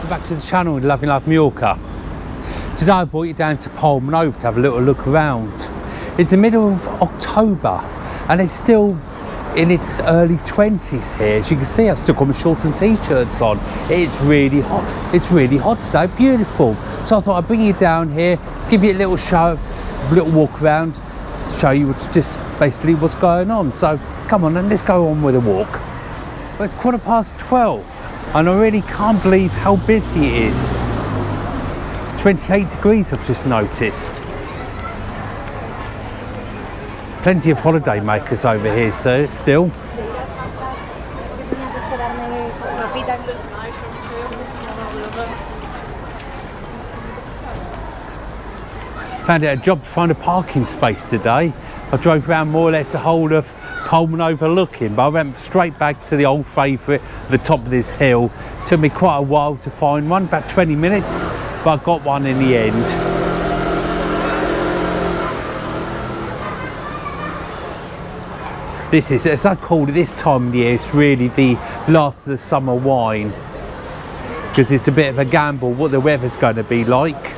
welcome back to the channel in lovely life Mallorca. Today I brought you down to PALMANOVA to have a little look around. It's the middle of October and it's still in its early 20s here. As you can see, I've still got my shorts and t-shirts on. It's really hot. It's really hot today, beautiful. So I thought I'd bring you down here, give you a little show, a little walk around, show you what's just basically what's going on. So come on and let's go on with a walk. Well, it's 12:15 and I really can't believe how busy it is. It's 28 degrees I've just noticed. Plenty of holiday makers over here, so still. Found it a job to find a parking space today. I drove around more or less the whole of PALMANOVA looking, but I went straight back to the old favourite, the top of this hill. Took me quite a while to find one, about 20 minutes, but I got one in the end. This is, as I call it this time of the year, it's really the last of the summer wine, because it's a bit of a gamble what the weather's going to be like.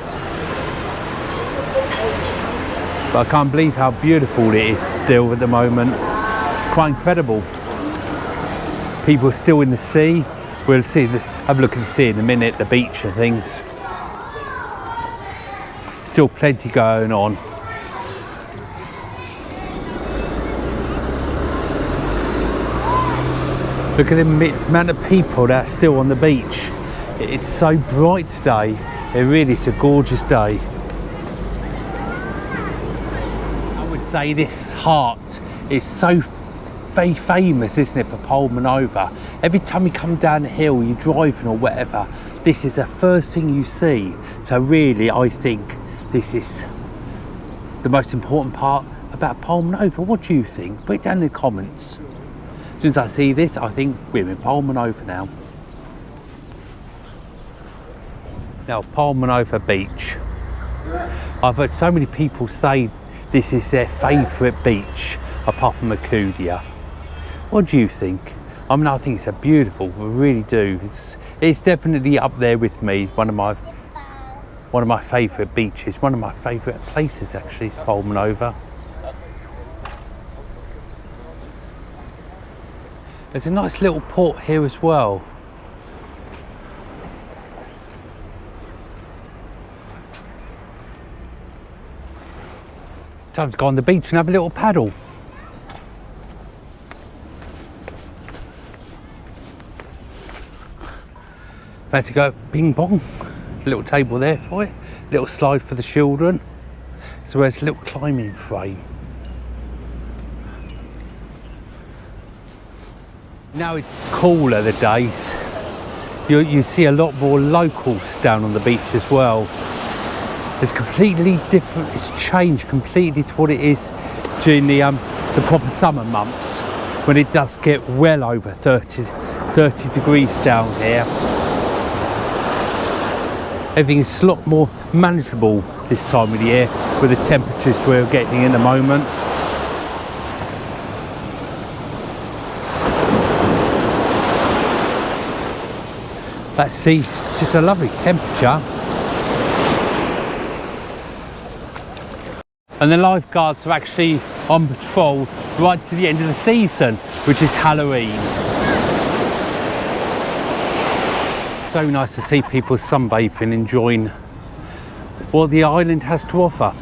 But I can't believe how beautiful it is still at the moment. It's quite incredible. People are still in the sea. We'll see, have a look at the sea in a minute, the beach and things. Still plenty going on. Look at the amount of people that are still on the beach. It's so bright today. It really is a gorgeous day. I would say this heart is so very famous, isn't it, for PALMANOVA? Every time you come down the hill, you're driving or whatever, this is the first thing you see. So really, I think this is the most important part about PALMANOVA. What do you think? Put it down in the comments. As soon as I see this, I think we're in PALMANOVA now. Now, PALMANOVA Beach. I've heard so many people say this is their favourite beach, apart from October. What do you think? I mean, I think it's a beautiful, I really do. It's definitely up there with me. One of my favourite beaches, one of my favourite places actually is PALMANOVA. There's a nice little port here as well. Time to go on the beach and have a little paddle. About to go ping pong. A little table there for it. A little slide for the children. So there's a little climbing frame. Now it's cooler the days. You see a lot more locals down on the beach as well. It's completely different. It's changed completely to what it is during the proper summer months, when it does get well over 30 degrees down here. Everything is a lot more manageable this time of the year with the temperatures we're getting in the moment. Let's see, it's just a lovely temperature. And the lifeguards are actually on patrol right to the end of the season, which is Halloween. So nice to see people sunbathing, enjoying what the island has to offer.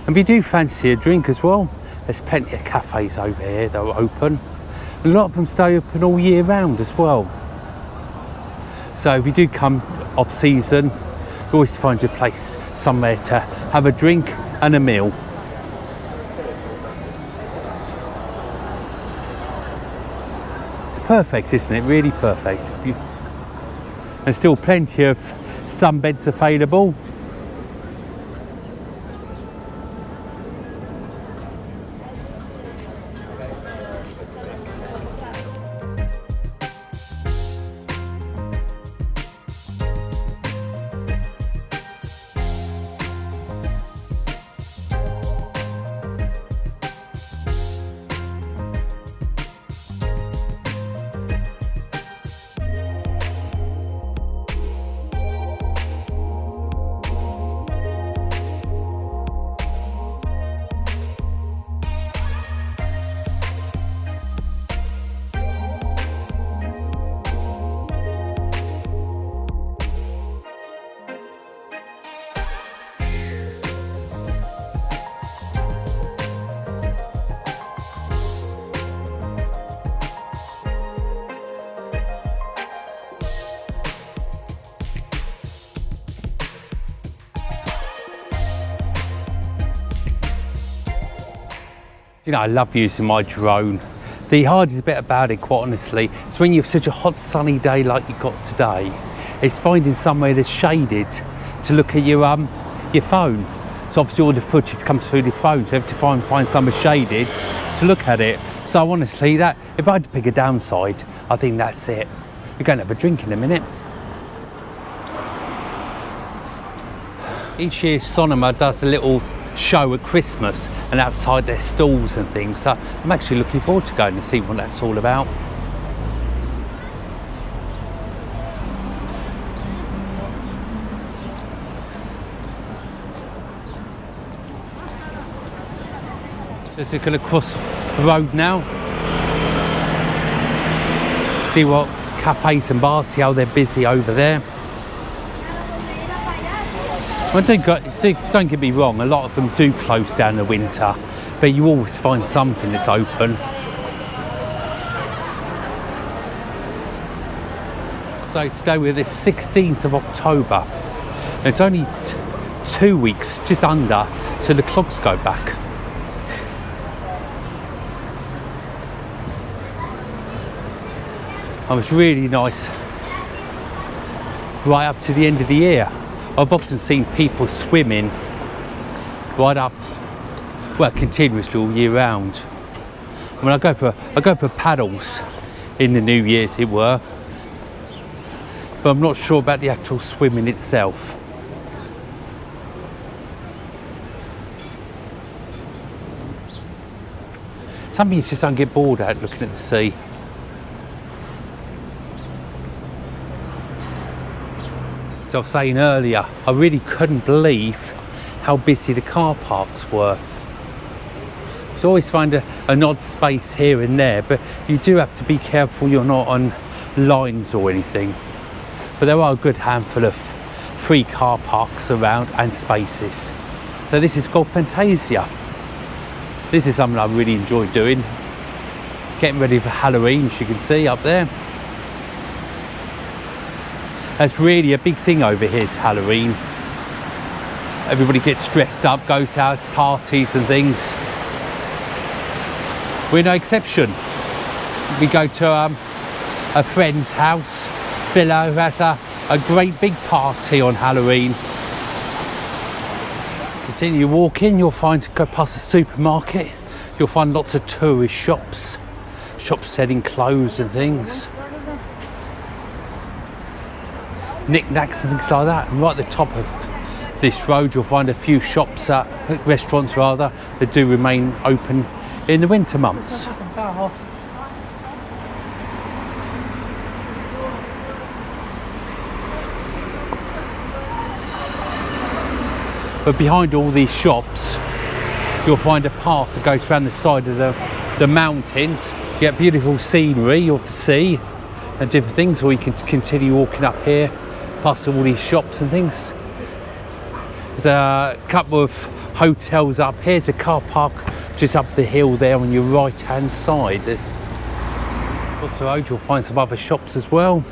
And if you do fancy a drink as well, there's plenty of cafes over here that are open. A lot of them stay open all year round as well. So if you do come off season, you always find your place somewhere to have a drink and a meal. It's perfect, isn't it? Really perfect. There's still plenty of sunbeds available. You know, I love using my drone. The hardest bit about it, quite honestly, is when you have such a hot sunny day like you got today, it's finding somewhere that's shaded to look at your phone. So obviously all the footage comes through the phone, so you have to find somewhere shaded to look at it. So honestly, that if I had to pick a downside, I think that's it. We're going to have a drink in a minute. Each year Sonoma does a little show at Christmas and outside their stalls and things, so I'm actually looking forward to going to see what that's all about. Just looking across the road now, see what cafes and bars, see how they're busy over there. Well, don't get me wrong, a lot of them do close down in the winter, but you always find something that's open. So today we're the 16th of October. And it's only 2 weeks, just under, till the clocks go back. It was really nice right up to the end of the year. I've often seen people swimming right up, well, continuously all year round. I mean, I go for paddles in the New Year's, it were, but I'm not sure about the actual swimming itself. Something you just don't get bored at looking at the sea. I was saying earlier, I really couldn't believe how busy the car parks were. You always find an odd space here and there, but you do have to be careful you're not on lines or anything. But there are a good handful of free car parks around and spaces. So this is called Fantasia. This is something I really enjoy doing. Getting ready for Halloween, as you can see up there. That's really a big thing over here, it's Halloween. Everybody gets dressed up, goes to house parties and things. We're no exception. We go to a friend's house, Villa, who has a great big party on Halloween. Continue walking, you'll go past the supermarket, you'll find lots of tourist shops selling clothes and things. Knickknacks and things like that, and right at the top of this road you'll find a few shops, restaurants rather, that do remain open in the winter months. But behind all these shops you'll find a path that goes around the side of the mountains. You get beautiful scenery of the sea and different things, or you can continue walking up here past all these shops and things. There's a couple of hotels up here. There's a car park just up the hill there on your right hand side. Across the road you'll find some other shops as well.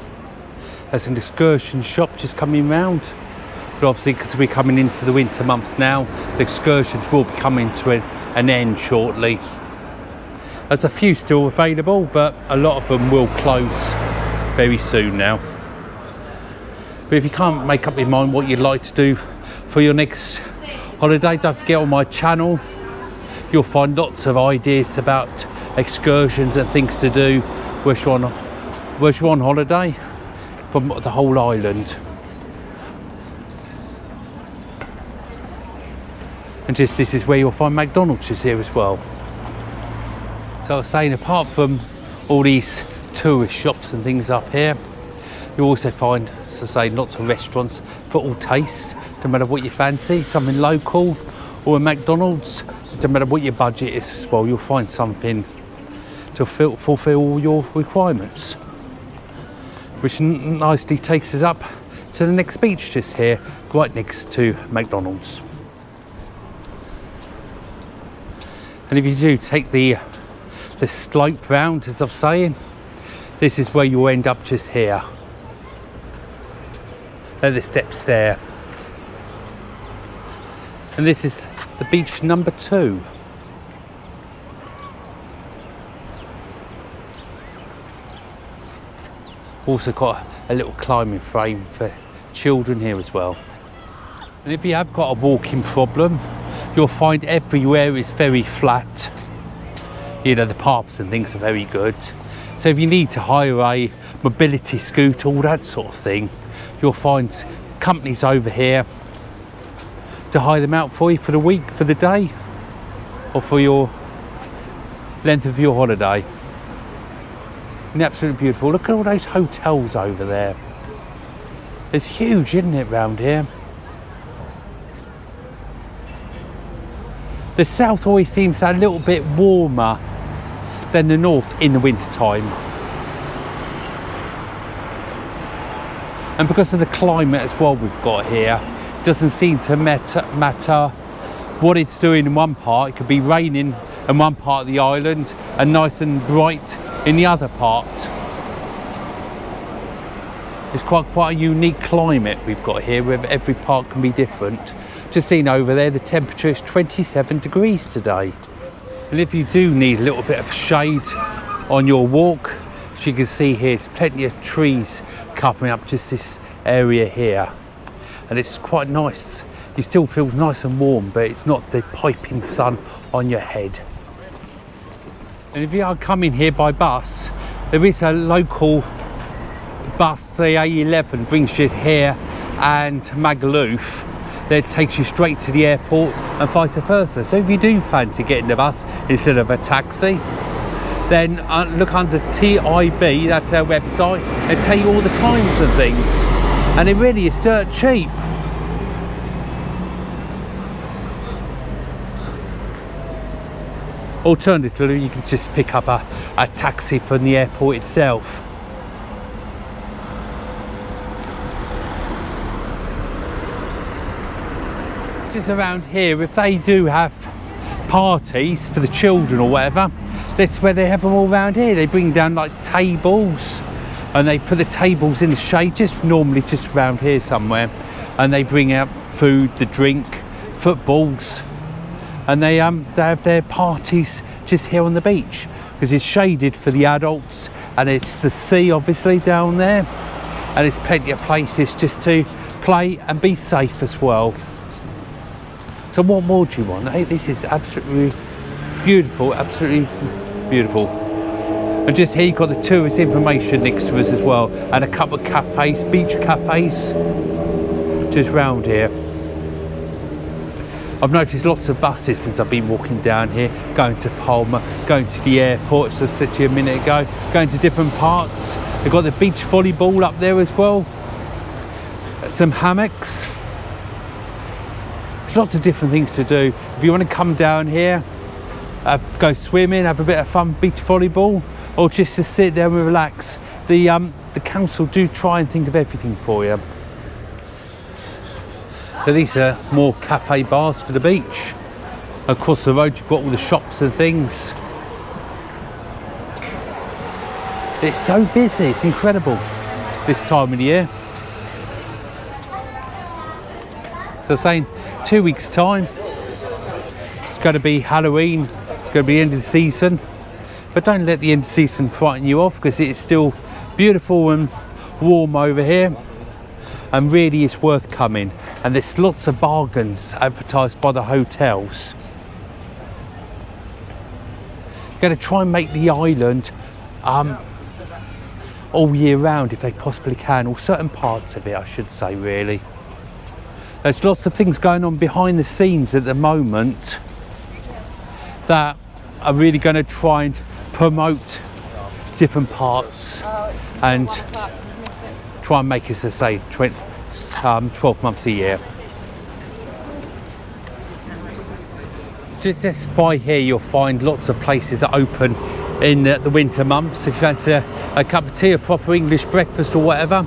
There's an excursion shop just coming round, but obviously because we're coming into the winter months now, the excursions will be coming to an end shortly. There's a few still available, but a lot of them will close very soon now. But if you can't make up your mind what you'd like to do for your next holiday, don't forget on my channel you'll find lots of ideas about excursions and things to do whilst you're on holiday from the whole island. And just this is where you'll find McDonald's is here as well. So I was saying, apart from all these tourist shops and things up here, you also find, as I say, lots of restaurants for all tastes. No matter what you fancy, something local or a McDonald's, no matter what your budget is as well, you'll find something to fulfill all your requirements. Which nicely takes us up to the next beach just here, right next to McDonald's. And if you do take the slope round, as I was saying, this is where you'll end up just here. There are the steps there. And this is the beach number 2. Also got a little climbing frame for children here as well. And if you have got a walking problem, you'll find everywhere is very flat. You know, the paths and things are very good. So if you need to hire a mobility scooter, all that sort of thing, you'll find companies over here to hire them out for you for the week, for the day, or for your length of your holiday. And absolutely beautiful. Look at all those hotels over there. It's huge, isn't it, round here? The south always seems a little bit warmer than the north in the winter time. And because of the climate as well we've got here, it doesn't seem to matter what it's doing in one part. It could be raining in one part of the island and nice and bright in the other part. It's quite a unique climate we've got here, where every part can be different. Just seen over there, the temperature is 27 degrees today. And if you do need a little bit of shade on your walk, as you can see here, there's plenty of trees covering up just this area here. And it's quite nice. It still feels nice and warm, but it's not the piping sun on your head. And if you are coming here by bus, there is a local bus, the A11, brings you here and Magaluf. That takes you straight to the airport and vice versa. So if you do fancy getting the bus instead of a taxi, then look under TIB, that's their website, and tell you all the times and things. And it really is dirt cheap. Alternatively, you can just pick up a taxi from the airport itself. Just around here, if they do have parties for the children or whatever, that's where they have them all around here. They bring down like tables and they put the tables in the shade, just normally just around here somewhere, and they bring out food, the drink, footballs, and they have their parties just here on the beach because it's shaded for the adults and it's the sea obviously down there, and there's plenty of places just to play and be safe as well. So what more do you want? Hey, this is absolutely beautiful, absolutely beautiful. And just here you've got the tourist information next to us as well, and a couple of cafes, beach cafes, just round here. I've noticed lots of buses since I've been walking down here, going to Palma, going to the airport, as I said to you a minute ago, going to different parts. They've got the beach volleyball up there as well, some hammocks. Lots of different things to do. If you want to come down here, go swimming, have a bit of fun, beach volleyball, or just to sit there and relax, the council do try and think of everything for you. So these are more cafe bars for the beach. Across the road you've got all the shops and things. It's so busy, it's incredible this time of the year. So saying 2 weeks time, it's going to be Halloween, it's going to be the end of the season, but don't let the end of the season frighten you off, because it's still beautiful and warm over here and really is worth coming. And there's lots of bargains advertised by the hotels. You're going to try and make the island all year round if they possibly can, or certain parts of it I should say really. There's lots of things going on behind the scenes at the moment that are really going to try and promote different parts and try and make, as I say, 12 months a year. Just by here you'll find lots of places that open in the winter months. If you fancy a cup of tea, a proper English breakfast or whatever.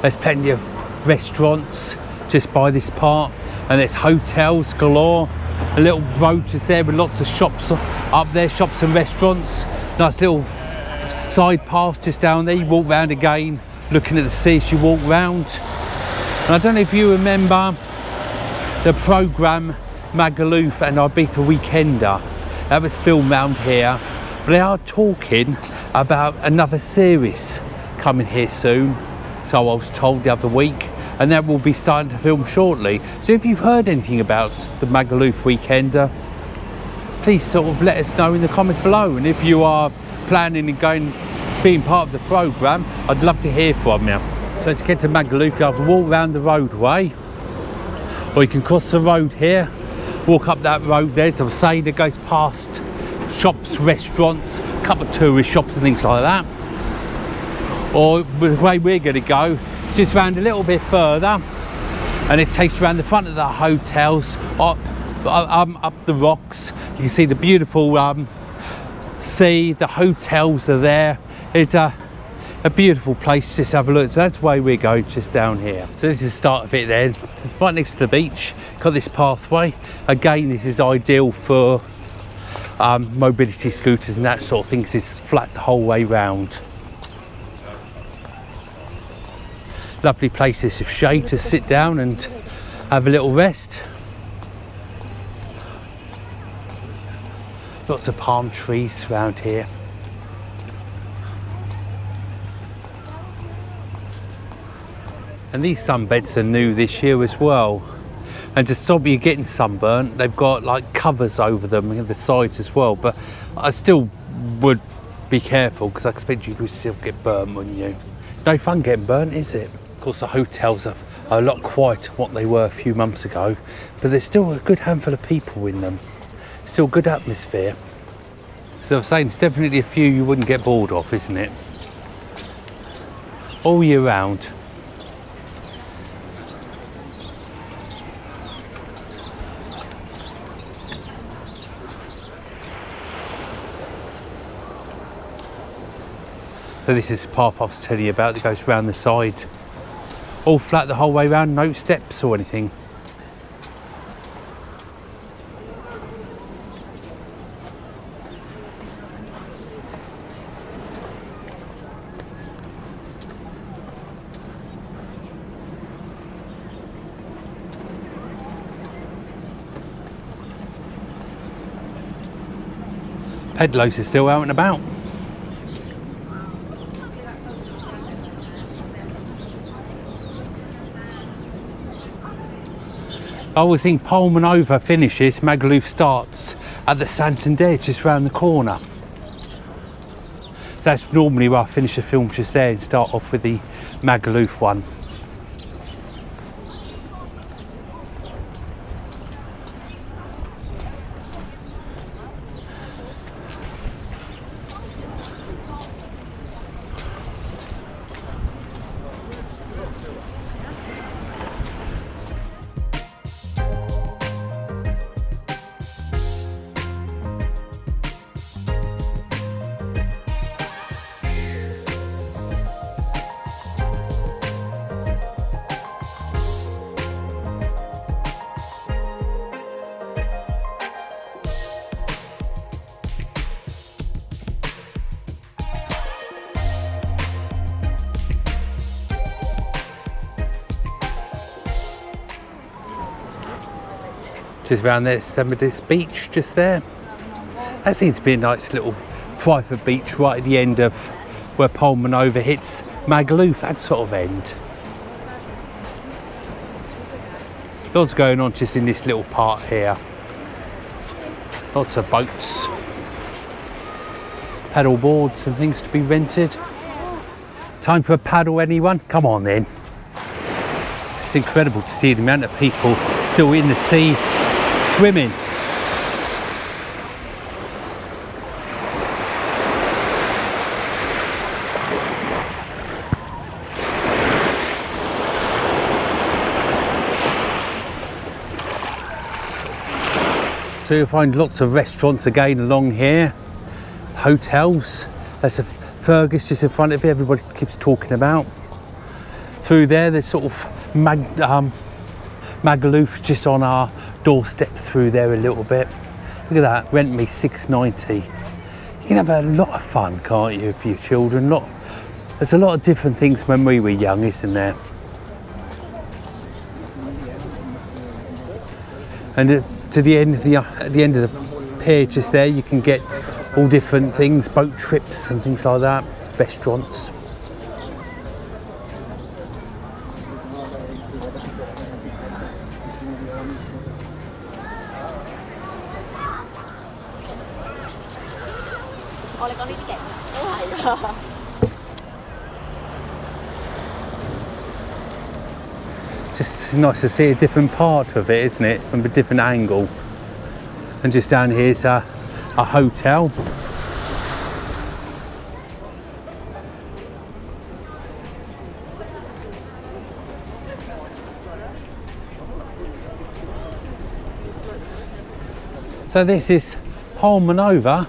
There's plenty of restaurants just by this part, and there's hotels galore. A little road just there with lots of shops up there, shops and restaurants. Nice little side path just down there. You walk round again, looking at the sea as you walk round. And I don't know if you remember the programme Magaluf and Ibiza Weekender. That was filmed round here But they are talking about another series coming here soon, so I was told the other week, and that will be starting to film shortly. So if you've heard anything about the Magaluf Weekender, please sort of let us know in the comments below. And if you are planning on being part of the programme, I'd love to hear from you. So to get to Magaluf, you have to walk around the roadway, or you can cross the road here, walk up that road there, as I was saying, that goes past shops, restaurants, a couple of tourist shops and things like that. Or the way we're going to go, just round a little bit further, and it takes you around the front of the hotels, up the rocks. You can see the beautiful sea, the hotels are there. It's a beautiful place. Just have a look. So that's why we're going, just down here. So this is the start of it there, right next to the beach. Got this pathway. Again, this is ideal for mobility scooters and that sort of thing, because it's flat the whole way round. Lovely places of shade to sit down and have a little rest. Lots of palm trees around here. And these sunbeds are new this year as well. And to stop you getting sunburnt, they've got like covers over them and the sides as well. But I still would be careful, because I expect you could still get burnt, wouldn't you? No fun getting burnt, is it? Of course, the hotels are a lot quieter than what they were a few months ago, but there's still a good handful of people in them. Still good atmosphere. So I'm saying, it's definitely a few you wouldn't get bored of, isn't it? All year round. So this is the path I was telling you about that goes round the side. All flat the whole way round, no steps or anything. Pedlos are still out and about. I always think PALMANOVA finishes, Magaluf starts at the Santander, just round the corner. That's normally where I finish the film, just there, and start off with the Magaluf one. Just around there, some of this beach just there. That seems to be a nice little private beach right at the end of where PALMANOVA hits Magaluf, that sort of end. Lots going on just in this little part here. Lots of boats, paddle boards and things to be rented. Time for a paddle, anyone? Come on then. It's incredible to see the amount of people still in the sea swimming. So you'll find lots of restaurants again along here, hotels. There's a Fergus just in front of it, everybody keeps talking about. Through there, there's sort of Magaluf just on our doorstep through there a little bit. Look at that, rent me $6.90. You can have a lot of fun, can't you, for your children? There's a lot of different things when we were young, isn't there? And at the end of the pier just there, you can get all different things, boat trips and things like that, restaurants. Just nice to see a different part of it, isn't it, from a different angle. And just down here is a hotel. So this is PALMANOVA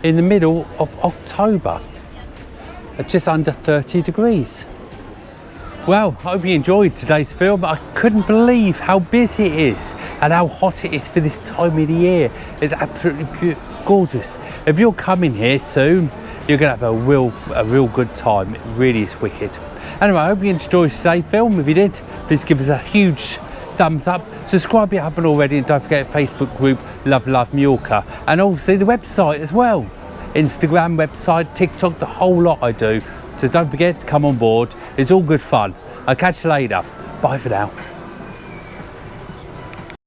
in the middle of October at just under 30 degrees. Well, I hope you enjoyed today's film. I couldn't believe how busy it is and how hot it is for this time of the year. It's absolutely gorgeous. If you're coming here soon, you're gonna have a real good time. It really is wicked. Anyway, I hope you enjoyed today's film. If you did, please give us a huge thumbs up. Subscribe if you haven't already, and don't forget the Facebook group Love Mallorca, and also the website as well. Instagram, website, TikTok, the whole lot I do. So don't forget to come on board. It's all good fun. I'll catch you later. Bye for now.